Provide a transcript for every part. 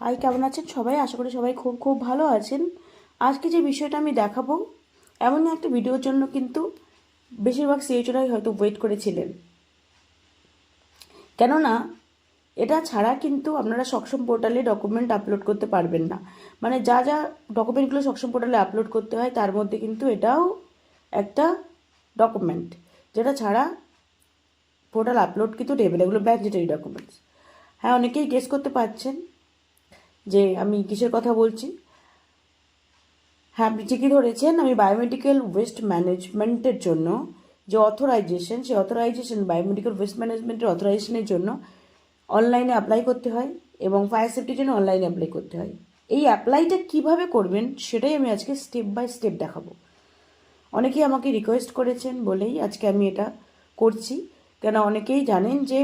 High, কেমন আছেন সবাই? আশা করি সবাই খুব খুব ভালো আছেন। আজকে যে বিষয়টা আমি দেখাবো, এমনই একটা ভিডিওর জন্য কিন্তু বেশিরভাগ সিএইচওরাই হয়তো ওয়েট করেছিলেন। কেননা এটা ছাড়া কিন্তু আপনারা সক্ষম পোর্টালে ডকুমেন্ট আপলোড করতে পারবেন না। মানে যা যা ডকুমেন্টগুলো সক্ষম পোর্টালে আপলোড করতে হয় তার মধ্যে কিন্তু এটাও একটা ডকুমেন্ট, যেটা ছাড়া পোর্টাল আপলোড কিন্তু দেবে না। এগুলো ম্যান্ডেটরি ডকুমেন্টস। হ্যাঁ, অনেকেই গেস করতে পারছেন যে আমি কিসের কথা বলছি। হ্যাঁ, আপনি ঠিকই ধরেছেন। আমি বায়োমেডিক্যাল ওয়েস্ট ম্যানেজমেন্টের জন্য যে অথরাইজেশন, সেই অথরাইজেশন বায়োমেডিক্যাল ওয়েস্ট ম্যানেজমেন্টের অথরাইজেশনের জন্য অনলাইনে অ্যাপ্লাই করতে হয় এবং ফায়ার সেফটির জন্য অনলাইনে অ্যাপ্লাই করতে হয়। এই অ্যাপ্লাইটা কিভাবে করবেন সেটাই আমি আজকে স্টেপ বাই স্টেপ দেখাবো। অনেকেই আমাকে রিকোয়েস্ট করেছেন বলেই আজকে আমি এটা করছি। কেন অনেকেই জানেন যে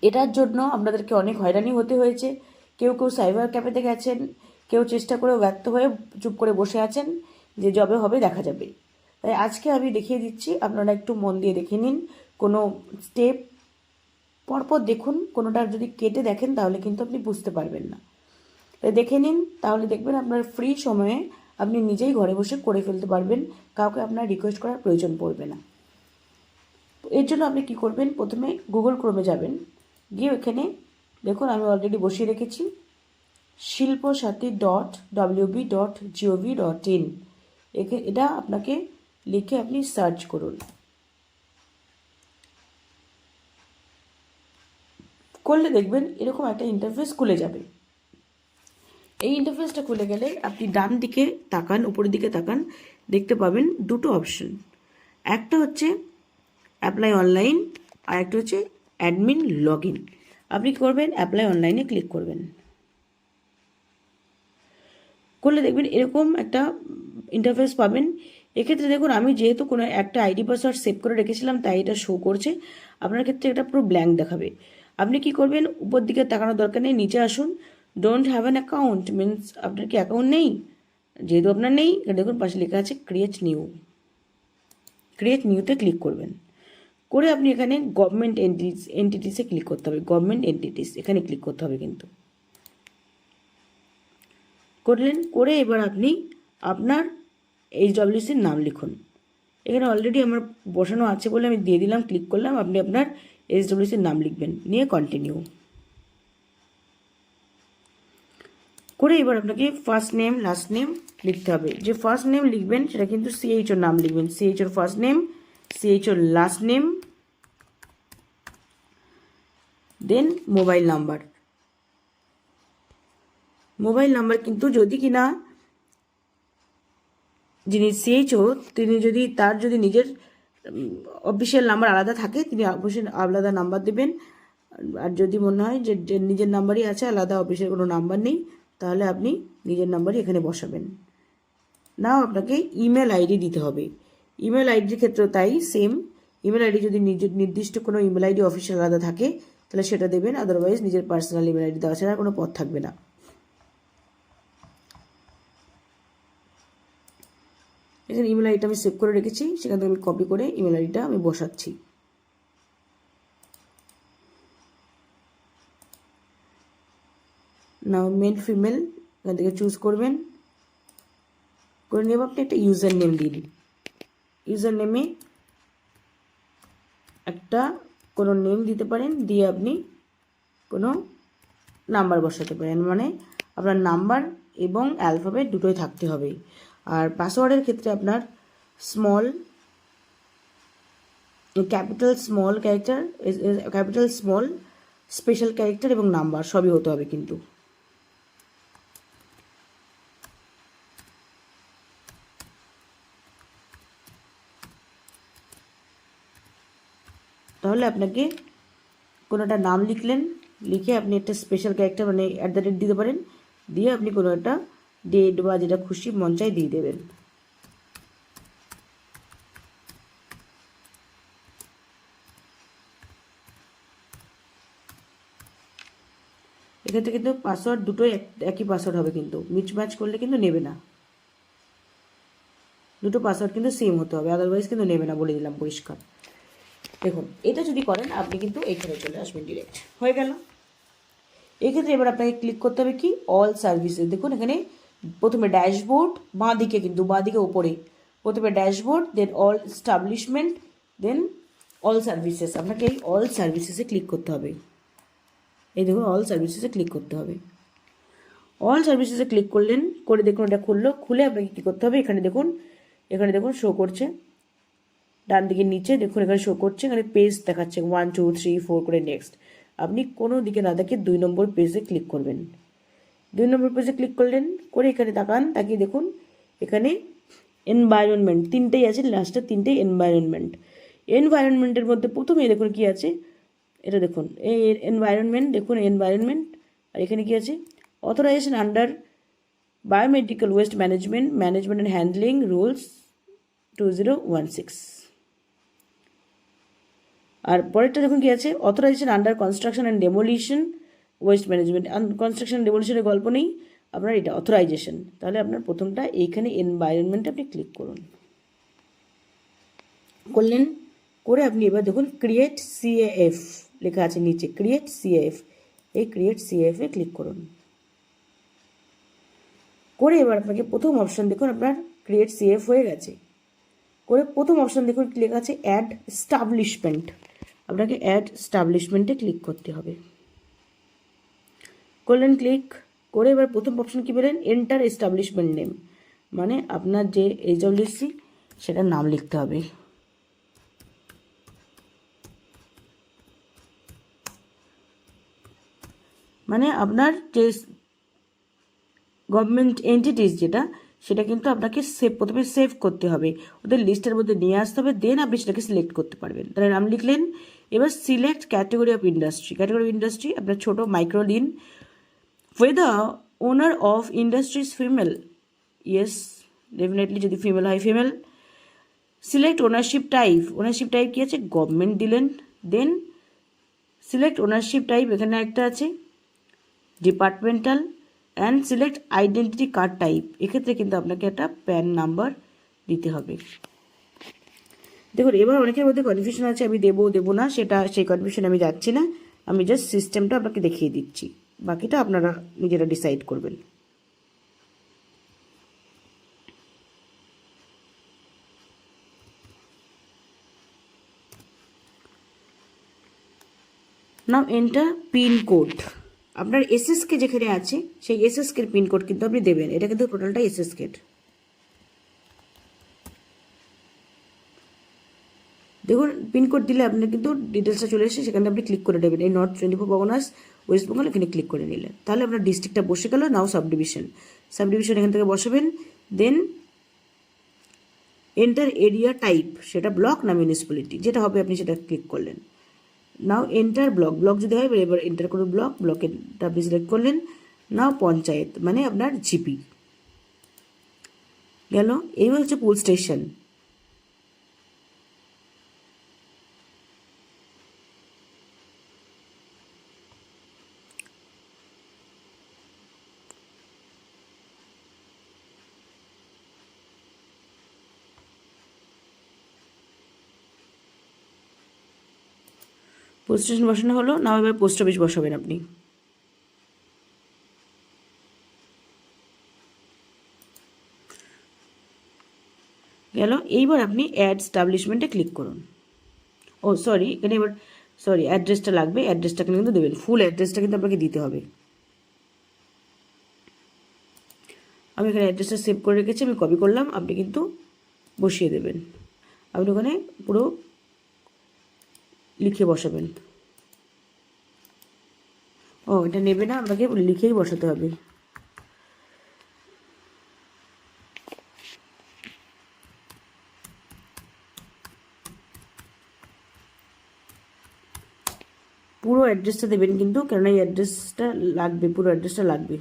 এটার জন্য আপনাদেরকে অনেক হয়রানি হতে হয়েছে। কেউ কেউ সাইবার ক্যাফেতে গেছেন, কেউ চেষ্টা করেও ব্যর্থ হয়ে চুপ করে বসে আছেন যে যবে হবে দেখা যাবে। তাই আজকে আমি দেখিয়ে দিচ্ছি, আপনারা একটু মন দিয়ে দেখে নিন। কোনো স্টেপ পরপর দেখুন, কোনোটা যদি কেটে দেখেন তাহলে কিন্তু আপনি বুঝতে পারবেন না। তাই দেখে নিন, তাহলে দেখবেন আপনার ফ্রি সময়ে আপনি নিজেই ঘরে বসে করে ফেলতে পারবেন। কাউকে আপনার রিকোয়েস্ট করার প্রয়োজন পড়বে না। এর জন্য আপনি কী করবেন, প্রথমে গুগল ক্রোমে যাবেন, গিয়ে ওখানে দেখুন আমি অলরেডি বসিয়ে রেখেছি shilposathi.wb.gov.in। এটা আপনাকে লিখে আপনি সার্চ করুন। করলে দেখবেন এরকম একটা ইন্টারফেস খুলে যাবে। এই ইন্টারফেসটা খুলে গেলে আপনি ডান দিকে তাকান, উপরের দিকে তাকান, দেখতে পাবেন দুটো অপশন। একটা হচ্ছে অ্যাপ্লাই অনলাইন, আর একটা হচ্ছে অ্যাডমিন লগ ইন। আপনি কী করবেন, অ্যাপ্লাই অনলাইনে ক্লিক করবেন। করলে দেখবেন এরকম একটা ইন্টারফেস পাবেন। এক্ষেত্রে দেখুন আমি যেহেতু কোনো একটা আইডি পাসওয়ার্ড সেভ করে রেখেছিলাম তাই এটা শো করছে। আপনার ক্ষেত্রে এটা পুরো ব্ল্যাঙ্ক দেখাবে। আপনি কি করবেন, উপর দিকে তাকানোর দরকার নেই, নিচে আসুন। Don't have an account means আপনার কি অ্যাকাউন্ট নেই? যেহেতু আপনার নেই, দেখুন পাশে লেখা আছে ক্রিয়েট নিউ। ক্রিয়েট নিউতে ক্লিক করবেন। করে আপনি এখানে গভর্নমেন্ট এন্টিটিসে ক্লিক করতে হবে। গভর্নমেন্ট এন্টিটিস এখানে ক্লিক করতে হবে কিন্তু। করলেন, করে এবার আপনি আপনার HWCর নাম লিখুন। এখানে অলরেডি আমার বসানো আছে বলে আমি দিয়ে দিলাম, ক্লিক করলাম। আপনি আপনার HWCর নাম লিখবেন, নিয়ে কন্টিনিউ করে এবার আপনাকে ফার্স্ট নেম লাস্ট নেম লিখতে হবে। যে ফার্স্ট নেম লিখবেন সেটা কিন্তু CHOর নাম লিখবেন, CHOর ফার্স্ট নেম, CHOর লাস্ট নেম, দেন মোবাইল নাম্বার। মোবাইল নাম্বার কিন্তু যদি কিনা যিনি CHO তিনি যদি তার যদি নিজের অফিসিয়াল নাম্বার আলাদা থাকে তিনি অবশ্যই আলাদা নাম্বার দেবেন। আর যদি মনে হয় যে নিজের নাম্বারই আছে, আলাদা অফিসের কোনো নাম্বার নেই, তাহলে আপনি নিজের নাম্বারই এখানে বসাবেন। নাও আপনাকে ইমেল আইডি দিতে হবে। ইমেল আইডির ক্ষেত্রেও তাই সেম। ইমেল আইডি যদি নিজের নির্দিষ্ট কোনো ইমেল আইডি অফিসিয়াল আলাদা থাকে তাহলে সেটা দেবেন, আদারওয়াইজ নিজের পার্সোনাল ইমেল আইডি দেওয়া ছাড়া কোনো পথ থাকবে না। এখানে ইমেল আইডিটা আমি সেভ করে রেখেছি, সেখান থেকে আমি কপি করে ইমেল আইডিটা আমি বসাচ্ছি। নাও মেল ফিমেল এখান থেকে চুজ করবেন, করে নেব। আপনি একটা ইউজার নেম দিন। ইউজার নেমে একটা কোনো নেম দিতে পারেন, দিয়ে আপনি কোনো নাম্বার বসাতে পারেন। মানে আপনার নাম্বার এবং অ্যালফাবেট দুটোই থাকতে হবে। আর পাসওয়ার্ডের ক্ষেত্রে আপনার small, capital, small character, capital, small, special character এবং নাম্বার সবই হতে হবে কিন্তু। তাহলে আপনাকে কোনো একটা নাম লিখলেন, লিখে আপনি একটা স্পেশাল ক্যারেক্টার মানে @ দিতে পারেন, দিয়ে আপনি কোনো একটা ডেট বা যেটা খুশি মন চাই দিয়ে দেবেন। এক্ষেত্রে কিন্তু পাসওয়ার্ড দুটোই একই পাসওয়ার্ড হবে, কিন্তু মিচ ম্যাচ করলে কিন্তু নেবে না। দুটো পাসওয়ার্ড কিন্তু সেম হতে হবে, আদারওয়াইজ কিন্তু নেবে না, বলে দিলাম পরিষ্কার। দেখুন এটা যদি করেন আপনি কিন্তু এখানে চলে আসবেন, ডিরেক্ট হয়ে গেল। এক্ষেত্রে এবার আপনাকে ক্লিক করতে হবে কি অল সার্ভিসেস। দেখুন এখানে প্রথমে ড্যাশবোর্ড, বাঁ দিকে কিন্তু বাঁ দিকে ওপরে প্রথমে ড্যাশবোর্ড, দেন অল এস্টাবলিশমেন্ট, দেন অল সার্ভিসেস। আপনাকে এই অল সার্ভিসেসে ক্লিক করতে হবে। এই দেখুন অল সার্ভিসেসে ক্লিক করতে হবে। অল সার্ভিসেসে ক্লিক করলেন, করে দেখুন এটা খুললো। খুলে আপনাকে কী করতে হবে, এখানে দেখুন শো করছে ডান দিকে নিচে, দেখুন এখানে শো করছে, এখানে পেজ দেখাচ্ছে 1 2 3 4 করে নেক্সট। আপনি কোনো দিকে না দেখে 2 নম্বর পেজে ক্লিক করবেন। 2 নম্বর পেজে ক্লিক করলেন, করে এখানে তাকিয়ে দেখুন এখানে এনভায়রনমেন্ট তিনটেই আছে, লাস্টে তিনটেই এনভায়রনমেন্টের মধ্যে প্রথমেই দেখুন কি আছে, এটা দেখুন এই এনভায়রনমেন্ট, দেখুন এনভায়রনমেন্ট। আর এখানে কি আছে, authorization under biomedical waste management and handling rules 2016। আর পরেরটা দেখুন কি আছে, authorization under construction and demolition waste management. Construction ডেমোলিশনের গল্প নেই, আপনার এটা অথরাইজেশন। তাহলে আপনার প্রথমটা এইখানে এনভায়রনমেন্টে আপনি ক্লিক করুন। করলেন, করে আপনি এবার দেখুন ক্রিয়েট সিএএফ লেখা আছে নিচে, ক্রিয়েট সিএএফ। এই ক্রিয়েট সিএএফে ক্লিক করুন। করে এবার আপনাকে প্রথম অপশান দেখুন আপনার ক্রিয়েট সিএফ হয়ে গেছে। করে প্রথম অপশান দেখুন লেখা আছে অ্যাড এস্টাবলিশমেন্ট। আপনাকে অ্যাড এস্টাবলিশমেন্টে ক্লিক করতে হবে। করলেন ক্লিক, করে এবার প্রথম অপশান কী পেলেন, এন্টার এস্টাবলিশমেন্ট নেম, মানে আপনার যে এইচডব্লিউসি সেটার নাম লিখতে হবে। মানে আপনার যে গভর্নমেন্ট এন্টিটিস যেটা, সেটা কিন্তু আপনাকে প্রথমে সেভ করতে হবে, ওদের লিস্টের মধ্যে নিয়ে আসতে হবে, দেন আপনি সেটাকে সিলেক্ট করতে পারবেন। তাহলে নাম লিখলেন। এবার সিলেক্ট ক্যাটেগরি অফ ইন্ডাস্ট্রি আপনার ছোটো মাইক্রো দিন। whether owner of industry is female, yes definitely যদি ফিমেল হয় ফিমেল। সিলেক্ট ওনারশিপ টাইপ কি আছে, গভর্নমেন্ট দিলেন। দেন সিলেক্ট ওনারশিপ টাইপ, এখানে একটা আছে departmental. And select identity card type, এক্ষেত্রে কিন্তু আপনাকে একটা প্যান নাম্বার দিতে হবে। দেখুন এবার অনেকের মধ্যে কনফিউশন আছে, আমি দেবো না, সেই কনফিউশন আমি যাচ্ছি না, আমি জাস্ট সিস্টেমটা আপনাকে দেখিয়ে দিচ্ছি, বাকিটা আপনারা নিজেরা ডিসাইড করবেন। নাও এন্টার পিনকোড। আপনার এসএসকে যেখানে আছে সেই এসএসকের পিনকোড কিন্তু আপনি দেবেন, এটা কিন্তু টোটালটা এসএসকের। দেখুন পিনকোড দিলে আপনার কিন্তু ডিটেলসটা চলে এসে সেখানে আপনি ক্লিক করে দেবেন, এই নর্থ 24 পরগনাস ওয়েস্ট বেঙ্গল, এখানে ক্লিক করে নিলেন। তাহলে আপনার ডিস্ট্রিক্টটা বসে গেল। নাও সাবডিভিশন এখান থেকে বসাবেন। দেন এন্টার এরিয়া টাইপ, সেটা ব্লক না মিউনিসিপ্যালিটি, যেটা হবে আপনি সেটা ক্লিক করলেন। নাও এন্টার ব্লক যদি হয় এবার এন্টার করুন ব্লকেরটা আপনি সিলেক্ট করলেন। নাও পঞ্চায়েত, মানে আপনার জিপি গেল। এইবার হচ্ছে পুল স্টেশন। পোস্ট স্টেশন বসানো হলো। নাও এবার পোস্ট অফিস বসাবেন আপনি। গেল। এইবার আপনি অ্যাড এস্টাবলিশমেন্টে ক্লিক করুন। ও সরি, এখানে এবার অ্যাড্রেসটা লাগবে, অ্যাড্রেসটা কিন্তু দেবেন, ফুল অ্যাড্রেসটা কিন্তু আপনাকে দিতে হবে। আমি এখানে অ্যাড্রেসটা সেভ করে রেখেছি, আমি কপি করলাম, আপনি কিন্তু বসিয়ে দেবেন। আপনি ওখানে পুরো লিখে বসাবেন। ও এটা নেবে না, আপনাকে লিখেই বসাতে হবে। পুরো অ্যাড্রেসটা দেবেন কিন্তু, কেননা এই অ্যাড্রেসটা লাগবে, পুরো অ্যাড্রেসটা লাগবে।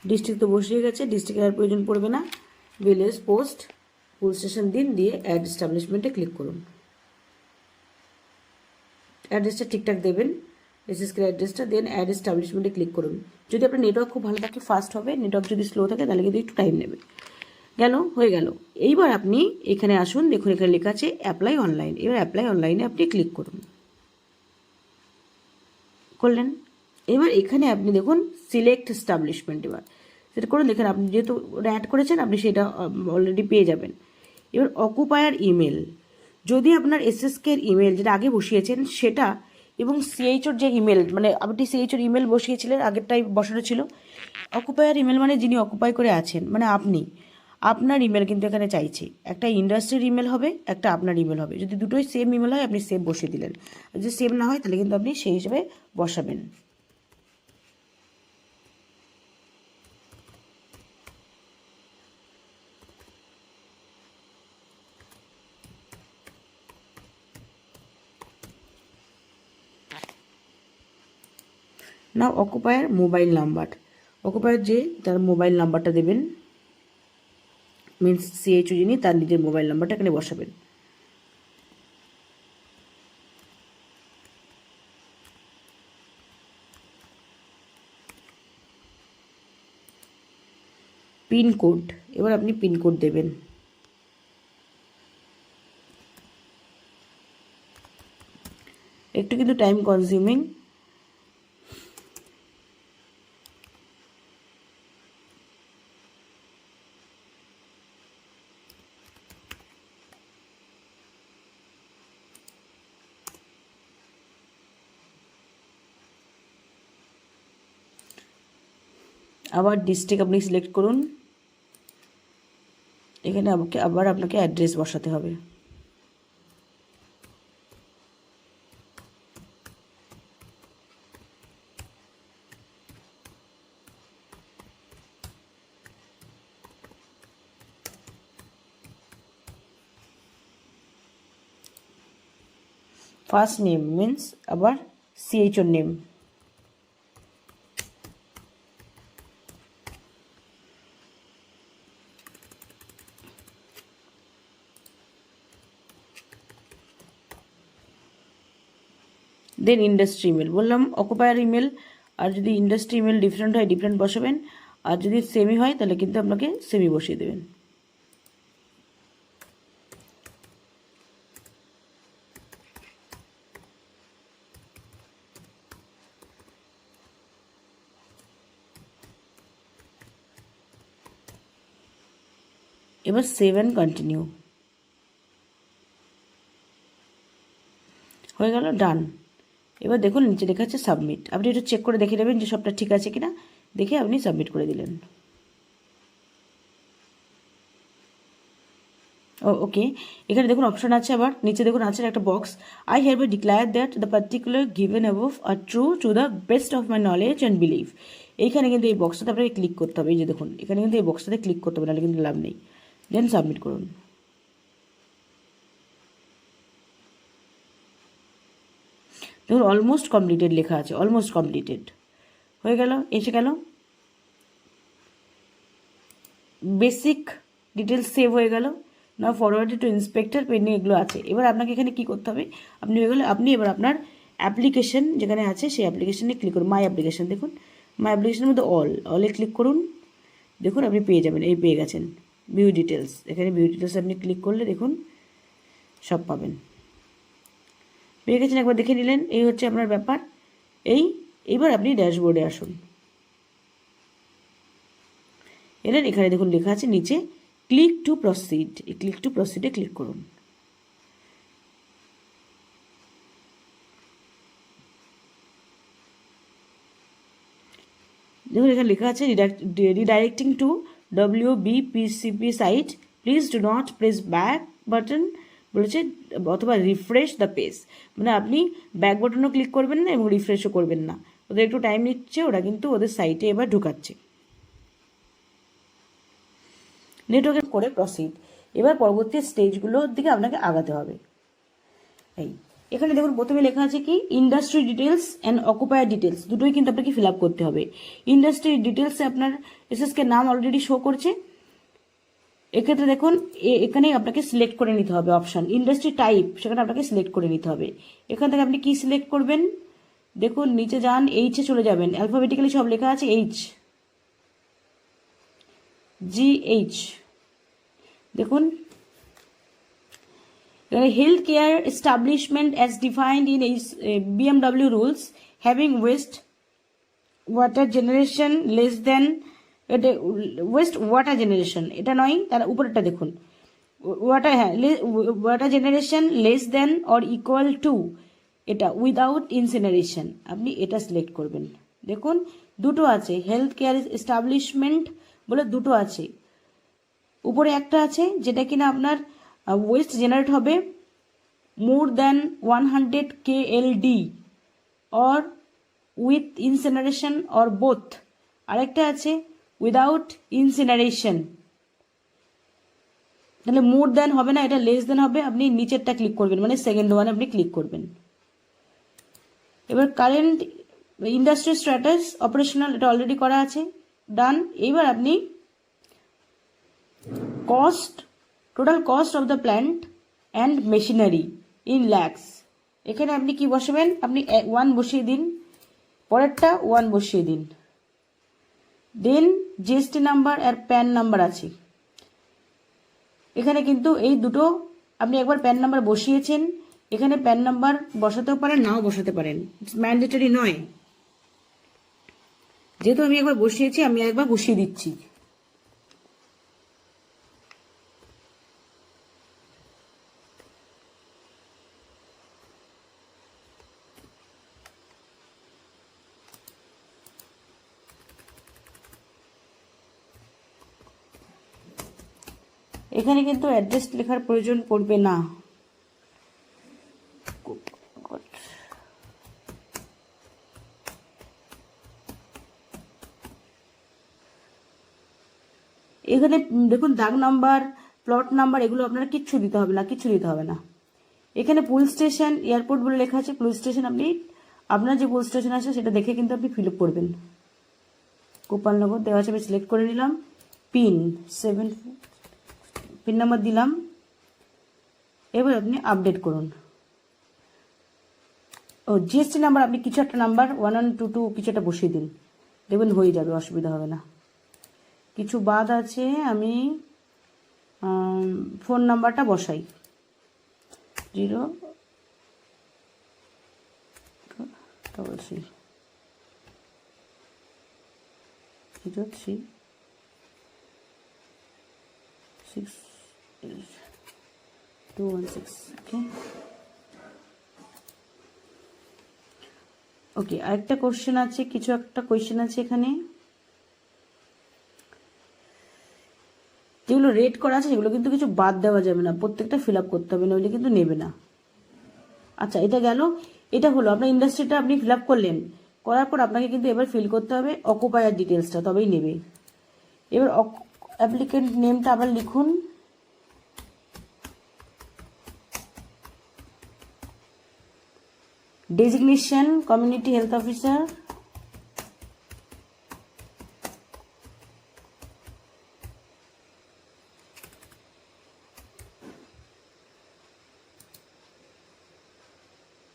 ডিস্ট্রিক্ট তো বসিয়ে গেছে, ডিস্ট্রিক্টের আর প্রয়োজন পড়বে না। ভিলেজ পোস্ট পুল স্টেশন দিন, দিয়ে অ্যাড এস্টাবলিশমেন্টে ক্লিক করুন। অ্যাড্রেসটা ঠিকঠাক দেবেন, এসএসকে অ্যাড্রেসটা, দেন অ্যাড এস্টাবলিশমেন্টে ক্লিক করুন। যদি আপনার নেটওয়ার্ক খুব ভালো থাকে ফাস্ট হবে, নেটওয়ার্ক যদি স্লো থাকে তাহলে কিন্তু একটু টাইম নেবে। হয়ে গেল। এইবার আপনি এখানে আসুন, দেখুন এখানে লেখা আছে অ্যাপ্লাই অনলাইন। এবার অ্যাপ্লাই অনলাইনে আপনি ক্লিক করুন, করলেন। এবার এখানে আপনি দেখুন সিলেক্ট এস্টাবলিশমেন্ট, এবার সেটা করুন। দেখেন আপনি যেহেতু অ্যাড করেছেন আপনি সেটা অলরেডি পেয়ে যাবেন। এবার অকুপায়ার ইমেল, যদি আপনার এসএসকের ইমেল যেটা আগে বসিয়েছেন সেটা এবং সিএইচওর যে ইমেল, মানে আপনি সিএইচওর ইমেল বসিয়েছিলেন আগেরটাই বসানো ছিল, অকুপায়ার ইমেল মানে যিনি অকুপাই করে আছেন, মানে আপনি, আপনার ইমেল কিন্তু এখানে চাইছে। একটা ইন্ডাস্ট্রির ইমেল হবে, একটা আপনার ইমেল হবে। যদি দুটোই সেম ইমেল হয় আপনি সেম বসিয়ে দিলেন, যদি সেম না হয় তাহলে কিন্তু আপনি সেই হিসেবে বসাবেন। না অকুপায়ার মোবাইল নাম্বার, অকুপায়ার যে তার মোবাইল নাম্বারটা দেবেন, মিনস সিএইচও যিনি তার নিজের মোবাইল নাম্বারটা এখানে বসাবেন। পিনকোড, এবার আপনি পিনকোড দেবেন। একটু কিন্তু টাইম কনজিউমিং। আবার ডিস্ট্রিক্ট আপনি সিলেক্ট করুন। এখানে আবার আপনাকে অ্যাড্রেস বসাতে হবে। ফার্স্ট নেম মিন্স আবার সিএইচওর নেম। দেন ইন্ডাস্ট্রি ইমেল, বললাম অকুপায়ার ইমেল, আর যদি ইন্ডাস্ট্রি ইমেল ডিফারেন্ট হয় ডিফারেন্ট বসাবেন, আর যদি সেমি হয় তাহলে কিন্তু আপনাকে সেমি বসিয়ে দেবেন। এবার সেভ অ্যান্ড কন্টিনিউ, হয়ে গেল, ডান। এবার দেখুন নিচে লেখা আছে সাবমিট, আপনি একটু চেক করে দেখে নেবেন যে সবটা ঠিক আছে কিনা, দেখে আপনি সাবমিট করে দিলেন। ওকে, এখানে দেখুন অপশন আছে, আবার নিচে দেখুন আছে একটা box, I hereby declare that the particular given above are true to the best of my knowledge and believe. এইখানে কিন্তু এই বক্সটাতে আপনাকে ক্লিক করতে হবে, এই যে দেখুন এখানে কিন্তু এই বক্সটাতে ক্লিক করতে হবে, নাহলে কিন্তু লাভ নেই। দেন সাবমিট করুন। দেখুন অলমোস্ট কমপ্লিটেড লেখা আছে, অলমোস্ট কমপ্লিটেড হয়ে গেল, এসে গেল। বেসিক ডিটেলস সেভ হয়ে গেল। না ফরওয়ার্ডেড টু ইন্সপেক্টর, পেন্ডিং এগুলো আছে। এবার আপনাকে এখানে কি করতে হবে, আপনি হয়ে গেলে আপনি এবার আপনার অ্যাপ্লিকেশন যেখানে আছে সেই অ্যাপ্লিকেশনে ক্লিক করুন। মাই অ্যাপ্লিকেশন, দেখুন মাই অ্যাপ্লিকেশনের মধ্যে অলে ক্লিক করুন। দেখুন আপনি পেয়ে যাবেন, এই পেয়ে গেছেন ভিউ ডিটেলস। এখানে ভিউ ডিটেলস আপনি ক্লিক করলে দেখুন সব পাবেন, পেয়ে গেছেন, একবার দেখে নিলেন। এই হচ্ছে আপনার ব্যাপার। এইবার আপনি ড্যাশবোর্ডে আসুন। এলেন, এখানে দেখুন লেখা আছে নিচে ক্লিক টু প্রসিড, এই ক্লিক টু প্রসিডে ক্লিক করুন। দেখুন এখানে লেখা আছে redirecting to WBPCP site, please do not press back button বলেছে, অথবা রিফ্রেশ দ্য পেজ, মানে আপনি ব্যাক বাটনও ক্লিক করবেন না এবং রিফ্রেশও করবেন না। ওদের একটু টাইম নিচ্ছে, ওরা কিন্তু ওদের সাইটে এবার ঢুকাচ্ছে। নেটওয়ার্কের করে প্রসিড। এবার পরবর্তী স্টেজগুলোর দিকে আপনাকে আগাতে হবে। এখানে দেখুন প্রথমে লেখা আছে কি ইন্ডাস্ট্রি ডিটেলস অ্যান্ড অকুপায়ার ডিটেলস, দুটোই কিন্তু আপনাকে ফিল আপ করতে হবে। ইন্ডাস্ট্রি ডিটেলসে আপনার এসএসকে নাম অলরেডি শো করছে, এক্ষেত্রে দেখুন এখানে আপনাকে সিলেক্ট করে নিতে হবে অপশন ইন্ডাস্ট্রি টাইপ, সেখানে আপনাকে সিলেক্ট করে নিতে হবে। এখান থেকে আপনি কি সিলেক্ট করবেন, দেখুন নিচে যান, এইচে চলে যাবেন, অ্যালফাবেটিক্যালি সব লেখা আছে, GH দেখুন এখানে health care establishment as defined in BMW rules having water generation less than, এটা ওয়াটার জেনারেশন এটা নয়, তার উপরেরটা দেখুন water generation less than or equal to, এটা উইদাউট ইনসিনারেশন, আপনি এটা সিলেক্ট করবেন। দেখুন দুটো আছে, হেলথ কেয়ার এস্টাবলিশমেন্ট বলে দুটো আছে, উপরে একটা আছে যেটা কিনা আপনার ওয়েস্ট জেনারেট হবে more than 100 KLD or with incineration or both, আরেকটা আছে উইদাউট ইনসিনারেশন। তাহলে মোর দ্যান হবে না, এটা লেস দেন হবে, আপনি নিচেরটা ক্লিক করবেন, মানে সেকেন্ড ওয়ান আপনি ক্লিক করবেন। এবার কারেন্ট ইন্ডাস্ট্রি স্ট্যাটাস অপারেশনাল, এটা অলরেডি করা আছে, ডান। এবার আপনি cost, total cost of the plant and machinery in lakhs, এখানে আপনি কি বসাবেন, আপনি 1 বসিয়ে দিন, পরেরটা 1 বসিয়ে দিন। দেন জিএসটি নাম্বার আর প্যান নাম্বার আছে, এখানে কিন্তু এই দুটো আপনি একবার প্যান নাম্বার বসিয়েছেন, এখানে প্যান নাম্বার বসাতেও পারেন, নাও বসাতে পারেন, ম্যান্ডেটরি নয়। যেহেতু আমি একবার বসিয়েছি, আমি একবার বসিয়ে দিচ্ছি। এখানে কিন্তু অ্যাড্রেস লেখার প্রয়োজন পড়বে না। এখানে দেখুন দাগ নাম্বার, প্লট নাম্বার, এগুলো আপনার কিচ্ছু দিতে হবে না, কিচ্ছু দিতে হবে না। এখানে পুলিশ স্টেশন এয়ারপোর্ট বলে লেখা আছে, পুলিশ স্টেশন আপনি আপনার যে পুলিশ স্টেশন আছে সেটা দেখে কিন্তু আপনি ফিল আপ করবেন। গোপালনগর দেওয়া আছে, আমি সিলেক্ট করে নিলাম, পিন 7 পিন নাম্বার দিলাম, এবার আপনি আপডেট করুন। ও জিএসটি নাম্বার আপনি কিছু একটা নাম্বার 1122 কিছু একটা বসিয়ে দিন, দেখবেন হয়ে যাবে, অসুবিধা হবে না। কিছু বাদ আছে, আমি ফোন নাম্বারটা বসাই 033036216 ওকে। আরেকটা কোশ্চেন আছে, কিছু একটা কোয়েশ্চেন আছে এখানে, যেগুলো রেড করা আছে সেগুলো কিন্তু কিছু বাদ দেওয়া যাবে না, প্রত্যেকটা ফিল আপ করতে হবে, নইলে কিন্তু নেবে না। আচ্ছা এটা গেল, এটা হলো আপনার ইন্ডাস্ট্রিটা আপনি ফিল আপ করলেন, করার পর আপনাকে কিন্তু এবার ফিল করতে হবে অকুপায়ার ডিটেলসটা, তবেই নেবে। এবার অ্যাপ্লিকেন্ট নেমটা আবার লিখুন, designation community health officer,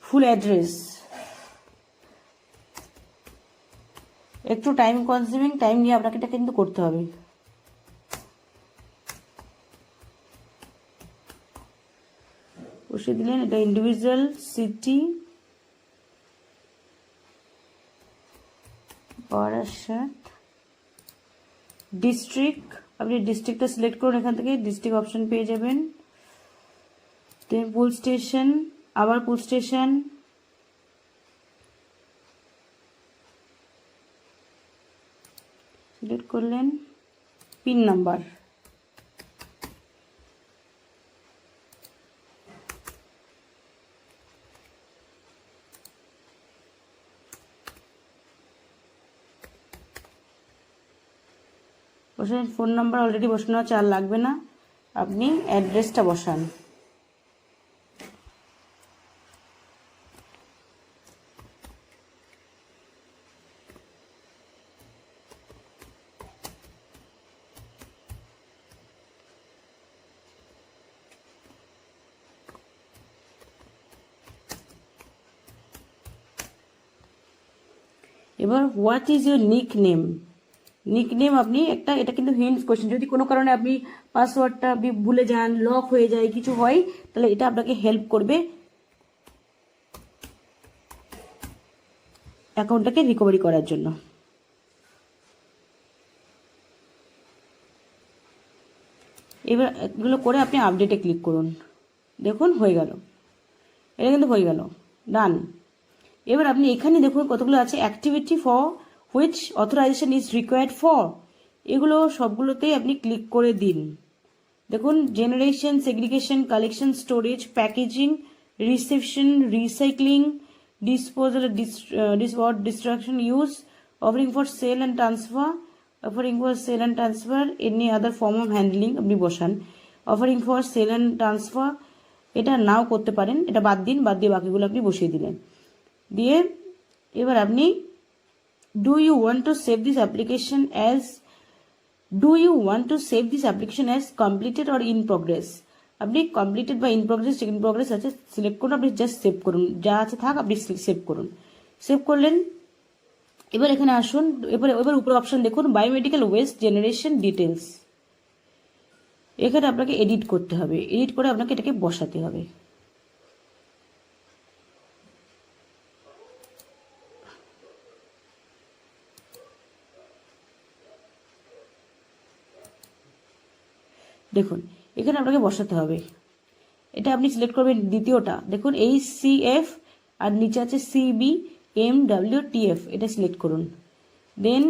full address, একটু টাইম কনজিউমিং, টাইম নিয়ে আপনাকে এটা কিন্তু করতে হবে। বসিয়ে দিলেন, এটা ইন্ডিভিজুয়াল, সিটি বারাসাত, ডিস্ট্রিক্ট আপনি ডিস্ট্রিক্টটা সিলেক্ট করুন, এখান থেকে ডিস্ট্রিক্ট অপশন পেয়ে যাবেন। দেন পুল স্টেশন, আবার পুল স্টেশন, সিলেক্ট করলেন, পিন নাম্বার, বসান। ফোন নাম্বার অলরেডি বসানো আছে, আর লাগবে না, আপনি অ্যাড্রেসটা বসান। এবার what is your nick name? Nick name আপনি একটা, এটা কিন্তু হিন্টস কোশ্চেন, যদি কোনো কারণে আপনি পাসওয়ার্ডটা ভুলে যান, লক হয়ে যায়, কিছু হয়, তাহলে এটা আপনাকে হেল্প করবে অ্যাকাউন্টটাকে রিকভারি করার জন্য। এবার এগুলো করে আপনি আপডেটে ক্লিক করুন, দেখুন হয়ে গেল, এটা কিন্তু হয়ে গেল, ডান। এবার আপনি এখানে দেখুন কতগুলো আছে, activity for which authorization is required for, এগুলো সবগুলোতেই আপনি ক্লিক করে দিন। দেখুন generation, segregation, collection, storage, packaging, reception, recycling, disposal, destruction, use, offering for sale and transfer, offering for sale and transfer, any other form of handling আপনি বসান, offering for sale and transfer এটা নাও করতে পারেন, এটা বাদ দিন, বাদ দিয়ে বাকিগুলো আপনি বসিয়ে দিলেন। দিয়ে এবার আপনি do you want to save this application as completed or in progress, আপনি কমপ্লিটেড বা ইন প্রোগ্রেস আছে সিলেক্ট করুন, আপনি জাস্ট সেভ করুন, যা আছে থাক, আপনি সেভ করুন। সেভ করলেন, এবার এখানে আসুন, এবার উপরে অপশন দেখুন বায়োমেডিক্যাল ওয়েস্ট জেনারেশন ডিটেলস, এখানে আপনাকে এডিট করতে হবে, এডিট করে আপনাকে এটাকে বসাতে হবে। দেখুন এখানে আপনাকে বসাতে হবে, এটা আপনি সিলেক্ট করবেন দ্বিতীয়টা, দেখুন HCF আর নিচে আছে CBMWTF, এটা সিলেক্ট করুন। দেন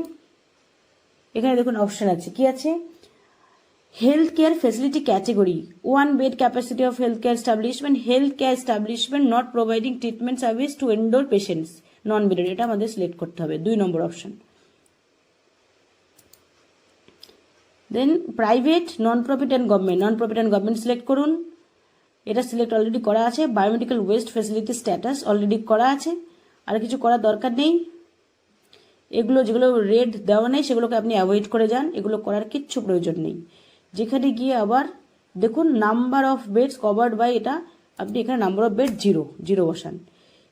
এখানে দেখুন অপশন আছে, কি আছে, health care facility category, 1 bed capacity of health care establishment not providing treatment service to indoor patients, non bedded, এটা আমাদের সিলেক্ট করতে হবে, 2 number option. Then private, non profit and government select করুন, এটা সিলেক্ট অলরেডি করা আছে। Biomedical waste facility status already করা আছে, আর কিছু করার দরকার নেই। এগুলো যেগুলো রেড দেওয়া নেই সেগুলোকে আপনি অ্যাভয়েড করে যান, এগুলো করার কিচ্ছু প্রয়োজন নেই। যেখানে গিয়ে আবার দেখুন number of beds covered by, এটা আপনি এখানে নাম্বার অফ বেড 0 বসান।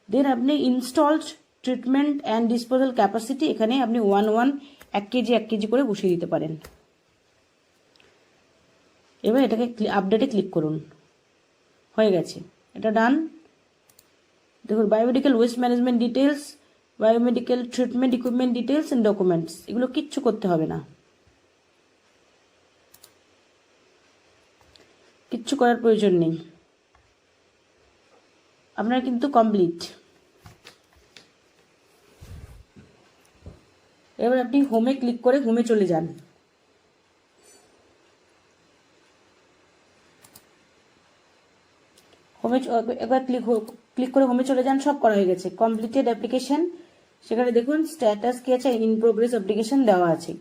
দেন আপনি installed treatment and disposal capacity, এখানে আপনি 1 কেজি করে বসিয়ে দিতে পারেন। এবার এটাকে আপডেটে ক্লিক করুন, হয়ে গেছে, এটা ডান। দেখুন biomedical waste management details, biomedical treatment equipment details and documents, এগুলো কিচ্ছু করতে হবে না, কিচ্ছু করার প্রয়োজন নেই, আপনার কিন্তু কমপ্লিট। এবার আপনি হোমে ক্লিক করে হোমে চলে যান, হোমে একবার ক্লিক করে হোমে চলে যান, সব করা হয়ে গেছে, কমপ্লিটেড অ্যাপ্লিকেশন, সেখানে দেখুন স্ট্যাটাস কি আছে, ইন প্রোগ্রেস অ্যাপ্লিকেশন দেওয়া আছে।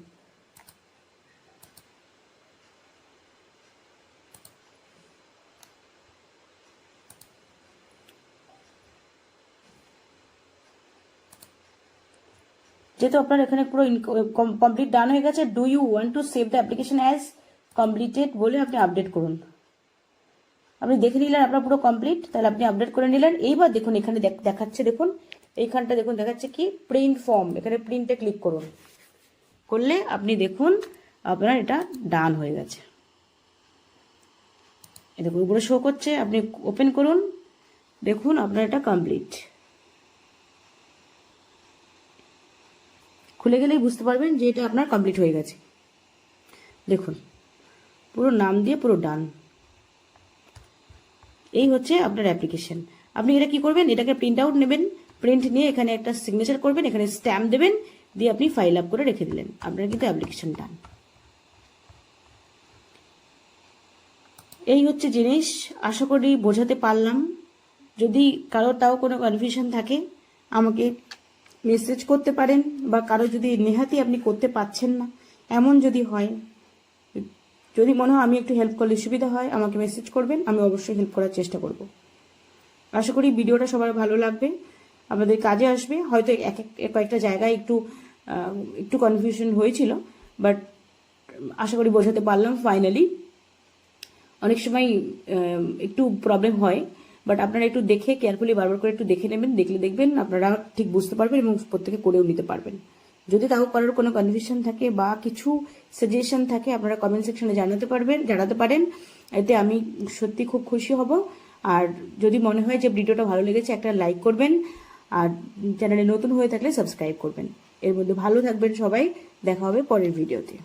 যেহেতু আপনার এখানে পুরো কমপ্লিট ডান হয়ে গেছে, do you want to save the application as completed বলে আপনি আপডেট করুন। আপনি দেখে নিলেন আপনার পুরো কমপ্লিট, তাহলে আপনি আপডেট করে নিলেন। এইবার দেখুন এখানে দেখাচ্ছে, দেখুন এইখানটা দেখুন দেখাচ্ছে কি প্রিন্ট ফর্ম, এখানে প্রিন্টে ক্লিক করুন, করলে আপনি দেখুন আপনার এটা ডান হয়ে গেছে। এই দেখুন উপরে শো করছে, আপনি ওপেন করুন, দেখুন আপনার এটা কমপ্লিট। খুলে গেলেই বুঝতে পারবেন যে এটা আপনার কমপ্লিট হয়ে গেছে। দেখুন পুরো নাম দিয়ে পুরো ডান, এই হচ্ছে আপনার অ্যাপ্লিকেশন। আপনি এটা কি করবেন, এটাকে প্রিন্ট আউট নেবেন, প্রিন্ট নিয়ে এখানে একটা সিগনেচার করবেন, এখানে স্ট্যাম্প দেবেন, দিয়ে আপনি ফাইল আপ করে রেখে দিলেন, আপনার কিন্তু অ্যাপ্লিকেশন ডান। এই হচ্ছে জিনিস, আশা করি বোঝাতে পারলাম। যদি কারোর তাও কোনো কনফিউশন থাকে আমাকে মেসেজ করতে পারেন, বা কারো যদি নেহাতি আপনি করতে পারছেন না এমন যদি হয়, যদি মনে হয় আমি একটু হেল্প করলে সুবিধা হয়, আমাকে মেসেজ করবেন, আমি অবশ্যই হেল্প করার চেষ্টা করব। আশা করি ভিডিওটা সবার ভালো লাগবে, আমাদের কাজে আসবে। হয়তো কয়েকটা জায়গায় একটু কনফিউশন হয়েছিল, বাট আশা করি বোঝাতে পারলাম ফাইনালি। অনেক সময় একটু প্রবলেম হয়, বাট আপনারা একটু দেখে কেয়ারফুলি বারবার করে একটু দেখে নেবেন, দেখলে দেখবেন আপনারা ঠিক বুঝতে পারবেন এবং প্রত্যেকে করেও নিতে পারবেন। যদি তাও কারোর কোনো কনফিউশন থাকে বা কিছু সাজেশন থাকে আপনারা কমেন্ট সেকশনে জানাতে পারেন, এতে আমি সত্যি খুব খুশি হব। আর যদি মনে হয় যে ভিডিওটা ভালো লেগেছে একটা লাইক করবেন, আর চ্যানেলে নতুন হয়ে থাকলে সাবস্ক্রাইব করবেন। এর মধ্যে ভালো থাকবেন সবাই, দেখা হবে পরের ভিডিওতে।